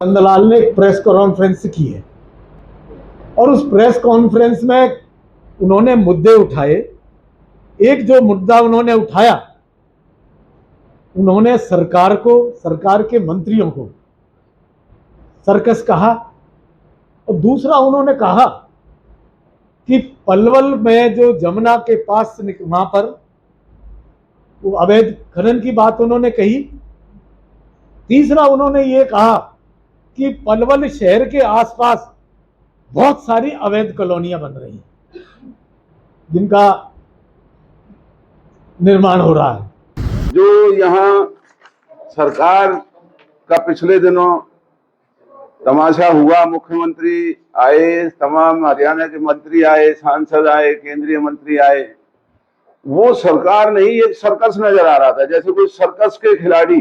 नंदलाल ने एक press conference की है और उस प्रेस कॉन्फ्रेंस में उन्होंने मुद्दे उठाए। एक जो मुद्दा उन्होंने उठाया, उन्होंने सरकार को, सरकार के मंत्रियों को सर्कस कहा। और दूसरा उन्होंने कहा कि पलवल में जो जमुना के पास वहां पर वो अवैध खनन की बात उन्होंने कही। तीसरा उन्होंने ये कहा कि पलवल शहर के आसपास बहुत सारी अवैध कॉलोनियां बन रही हैं जिनका निर्माण हो रहा है। जो यहाँ सरकार का पिछले दिनों तमाशा हुआ, मुख्यमंत्री आए, तमाम हरियाणा के मंत्री आए, सांसद आए, केंद्रीय मंत्री आए, वो सरकार नहीं, एक सर्कस नजर आ रहा था। जैसे कोई सर्कस के खिलाड़ी,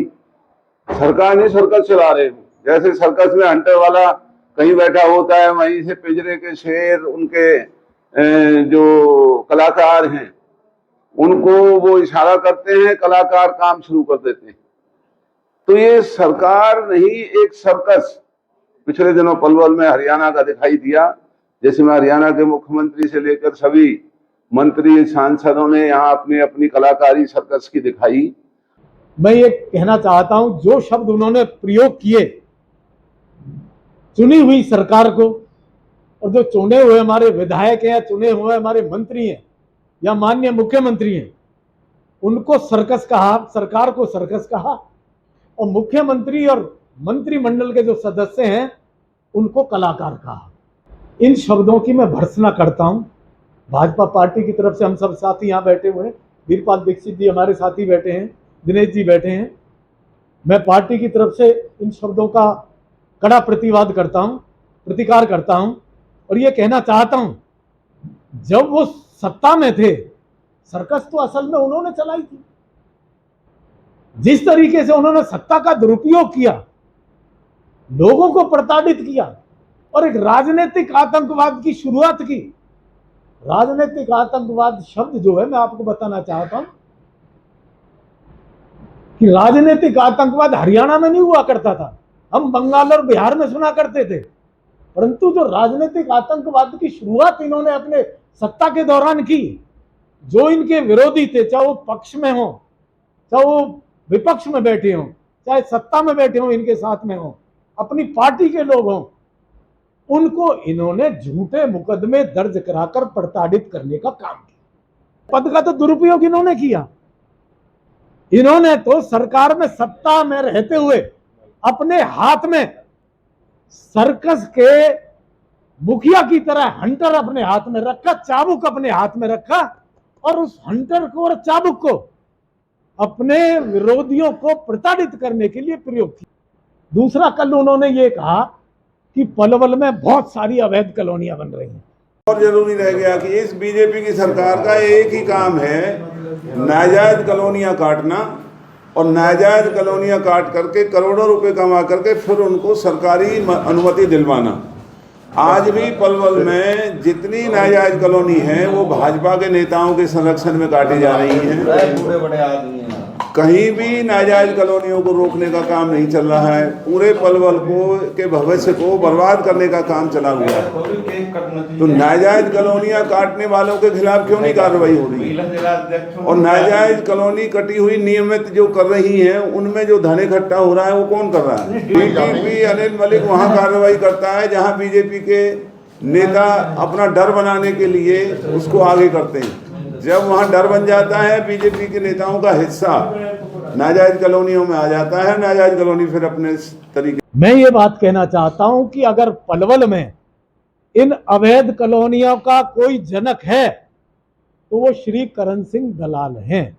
सरकार नहीं सर्कस चला रहे। जैसे सर्कस में हंटर वाला कहीं बैठा होता है, वहीं से पिंजरे के शेर, उनके जो कलाकार हैं उनको वो इशारा करते हैं, कलाकार काम शुरू कर देते हैं। तो ये सरकार नहीं, एक सर्कस पिछले दिनों पलवल में हरियाणा का दिखाई दिया, जिसमें हरियाणा के मुख्यमंत्री से लेकर सभी मंत्री सांसदों ने यहाँ अपनी अपनी कलाकारी सर्कस की दिखाई। मैं ये कहना चाहता हूं, जो शब्द उन्होंने प्रयोग किए चुनी हुई सरकार को, और जो चुने हुए हमारे विधायक हैं, चुने हुए हमारे मंत्री हैं या माननीय मुख्यमंत्री हैं, उनको सर्कस कहा, सरकार को सर्कस कहा, और मुख्यमंत्री और मंत्रिमंडल के जो सदस्य हैं उनको कलाकार कहा। इन शब्दों की मैं भर्त्सना करता हूं। भाजपा पार्टी की तरफ से हम सब साथी यहाँ बैठे हुए हैं, वीरपाल दीक्षित जी हमारे साथी बैठे हैं, दिनेश जी बैठे हैं। मैं पार्टी की तरफ से इन शब्दों का कड़ा प्रतिवाद करता हूं, प्रतिकार करता हूं, और ये कहना चाहता हूं, जब वो सत्ता में थे, सर्कस तो असल में उन्होंने चलाई थी। जिस तरीके से उन्होंने सत्ता का दुरुपयोग किया, लोगों को प्रताड़ित किया और एक राजनीतिक आतंकवाद की शुरुआत की। राजनीतिक आतंकवाद शब्द जो है, मैं आपको बताना चाहता हूं कि राजनीतिक आतंकवाद हरियाणा में नहीं हुआ करता था, हम बंगाल और बिहार में सुना करते थे। परंतु जो राजनीतिक आतंकवाद की शुरुआत इन्होंने अपने सत्ता के दौरान की, जो इनके विरोधी थे, चाहे वो पक्ष में हो, चाहे वो विपक्ष में बैठे हो, चाहे सत्ता में बैठे हो, इनके साथ में हो, अपनी पार्टी के लोग हों, उनको इन्होंने झूठे मुकदमे दर्ज कराकर प्रताड़ित करने का काम किया। पद का तो दुरुपयोग इन्होंने किया। इन्होंने तो सरकार में, सत्ता में रहते हुए अपने हाथ में सर्कस के मुखिया की तरह हंटर अपने हाथ में रखा, चाबुक अपने हाथ में रखा, और उस हंटर को और चाबुक को अपने विरोधियों को प्रताड़ित करने के लिए प्रयोग किया। दूसरा, कल उन्होंने ये कहा कि पलवल में बहुत सारी अवैध कॉलोनियां बन रही हैं। और जरूरी रह गया कि इस बीजेपी की सरकार का एक ही काम है, नाजायज कॉलोनियां काटना, और नाजायज कॉलोनियां काट करके करोड़ों रुपए कमा करके फिर उनको सरकारी अनुमति दिलवाना। आज भी पलवल में जितनी नाजायज कॉलोनी है वो भाजपा के नेताओं के संरक्षण में काटी जा रही हैं। कहीं भी नाजायज कॉलोनियों को रोकने का काम नहीं चल रहा है। पूरे पलवल के भविष्य को बर्बाद करने का काम चला हुआ है। तो नाजायज कॉलोनियां काटने वालों के खिलाफ क्यों नहीं कार्रवाई हो रही है? और नाजायज कॉलोनी कटी हुई नियमित जो कर रही है, उनमें जो धन इकट्ठा हो रहा है वो कौन कर रहा है? बीजेपी अनिल मलिक वहां कार्रवाई करता है जहां बीजेपी के नेता अपना डर बनाने के लिए उसको आगे करते हैं। जब वहां डर बन जाता है, बीजेपी के नेताओं का हिस्सा नाजायज कॉलोनियों में आ जाता है, नाजायज कॉलोनी फिर अपने तरीके। मैं ये बात कहना चाहता हूं कि अगर पलवल में इन अवैध कॉलोनियों का कोई जनक है तो वो श्री करण सिंह दलाल हैं।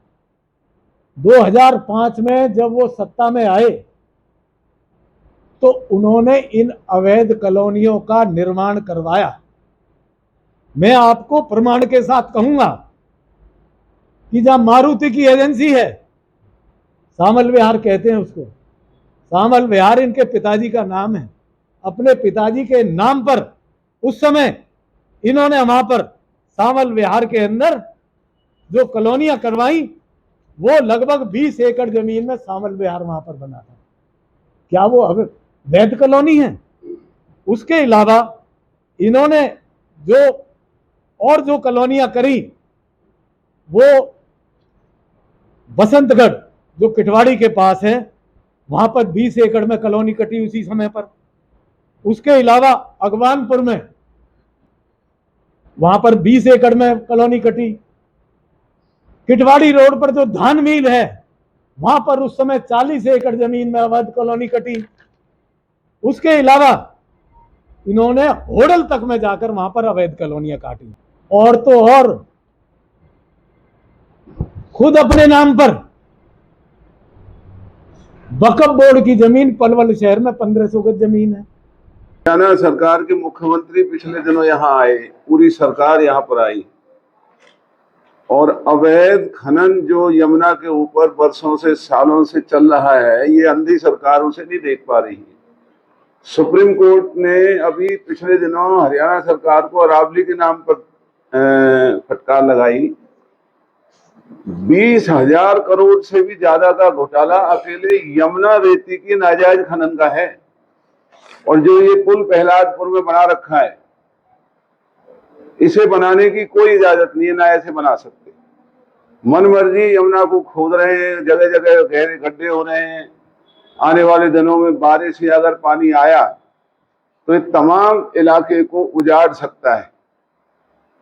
2005 में जब वो सत्ता में आए तो उन्होंने इन अवैध कॉलोनियों का निर्माण करवाया। मैं आपको प्रमाण के साथ कहूंगा कि जहां मारुति की एजेंसी है, सामल विहार कहते हैं उसको, सामल विहार इनके पिताजी का नाम है। अपने पिताजी के नाम पर उस समय इन्होंने वहां पर सामल विहार के अंदर जो कॉलोनियां करवाई, वो लगभग 20 एकड़ जमीन में सामल विहार वहां पर बना था। क्या वो अब वैध कॉलोनी है। उसके अलावा इन्होंने जो कॉलोनियां करी वो बसंतगढ़ जो किटवाड़ी के पास है, वहां पर 20 एकड़ में कॉलोनी कटी उसी समय पर। उसके अलावा अगवानपुर में वहां पर 20 एकड़ में कॉलोनी कटी। किटवाड़ी रोड पर जो धान मिल है वहां पर उस समय 40 एकड़ जमीन में अवैध कॉलोनी कटी। उसके अलावा इन्होंने होडल तक में जाकर वहां पर अवैध कॉलोनियां काटी। और तो और खुद अपने नाम पर वक्फ बोर्ड की जमीन पलवल शहर में 1500 गज जमीन है। हरियाणा सरकार के मुख्यमंत्री पिछले दिनों यहाँ आए, पूरी सरकार यहाँ पर आई और अवैध खनन जो यमुना के ऊपर वर्षों से सालों से चल रहा है, ये अंधी सरकार उसे नहीं देख पा रही है। सुप्रीम कोर्ट ने अभी पिछले दिनों हरियाणा सरकार को अरावली के नाम पर फटकार लगाई। 20,000 करोड़ से भी ज्यादा का घोटाला अकेले यमुना रेती की नाजायज खनन का है। और जो ये पुल प्रहलादपुर में बना रखा है, इसे बनाने की कोई इजाजत नहीं है, ना ऐसे बना सकते। मन मर्जी यमुना को खोद रहे हैं, जगह जगह गहरे गड्ढे हो रहे हैं। आने वाले दिनों में बारिश से अगर पानी आया तो ये तमाम इलाके को उजाड़ सकता है।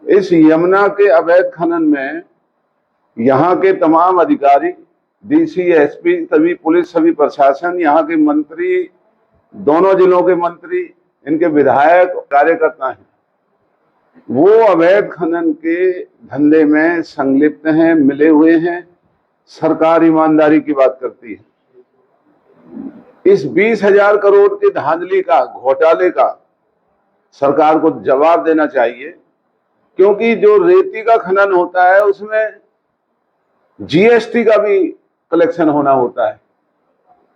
इस यमुना के अवैध खनन में यहाँ के तमाम अधिकारी, डीसी, एसपी, सभी पुलिस, सभी प्रशासन, यहाँ के मंत्री, दोनों जिलों के मंत्री, इनके विधायक, कार्यकर्ता हैं, वो अवैध खनन के धंधे में संलिप्त हैं, मिले हुए हैं। सरकार ईमानदारी की बात करती है। इस 20,000 करोड़ के धांधली का, घोटाले का सरकार को जवाब देना चाहिए, क्योंकि जो रेती का खनन होता है उसमें जीएसटी का भी कलेक्शन होना होता है।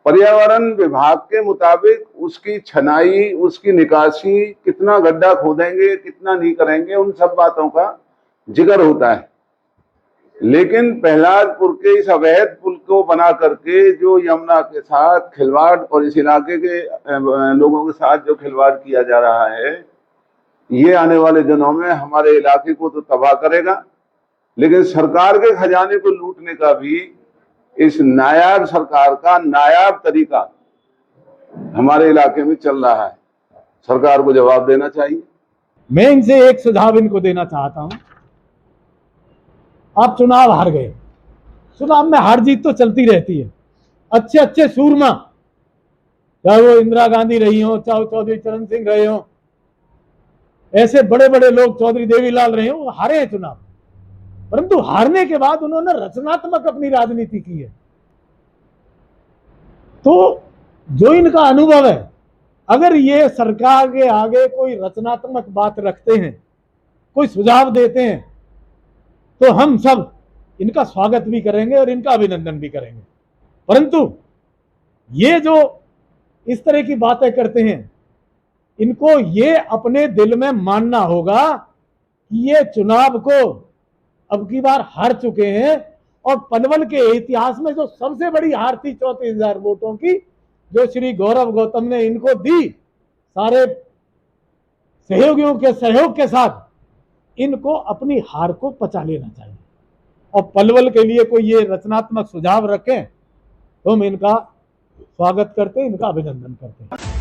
पर्यावरण विभाग के मुताबिक उसकी छनाई, उसकी निकासी, कितना गड्ढा खोदेंगे, कितना नहीं करेंगे, उन सब बातों का जिक्र होता है। लेकिन प्रहलादपुर के इस अवैध पुल को बना करके जो यमुना के साथ खिलवाड़ और इस इलाके के लोगों के साथ जो खिलवाड़ किया जा रहा है, ये आने वाले दिनों में हमारे इलाके को तो तबाह करेगा, लेकिन सरकार के खजाने को लूटने का भी इस नायाब सरकार का नायाब तरीका हमारे इलाके में चल रहा है। सरकार को जवाब देना चाहिए। मैं इनसे एक सुझाव इनको देना चाहता हूं। आप चुनाव हार गए, चुनाव में हार जीत तो चलती रहती है। अच्छे अच्छे सूरमा, चाहे वो इंदिरा गांधी रही हो, चाहे चौधरी चरण सिंह रहे हो, ऐसे बड़े बड़े लोग, चौधरी देवीलाल रहे हो, वो हारे हैं चुनाव। परंतु हारने के बाद उन्होंने रचनात्मक अपनी राजनीति की है। तो जो इनका अनुभव है, अगर ये सरकार के आगे कोई रचनात्मक बात रखते हैं, कोई सुझाव देते हैं, तो हम सब इनका स्वागत भी करेंगे और इनका अभिनंदन भी करेंगे। परंतु ये जो इस तरह की बातें करते हैं, इनको ये अपने दिल में मानना होगा कि ये चुनाव को अब की बार हार चुके हैं। और पलवल के इतिहास में जो सबसे बड़ी हार थी 34,000 वोटों की, जो श्री गौरव गौतम ने इनको दी, सारे सहयोगियों के सहयोग के साथ इनको अपनी हार को पचा लेना चाहिए। और पलवल के लिए कोई ये रचनात्मक सुझाव रखें तो हम इनका स्वागत करते हैं, इनका अभिनंदन करते हैं।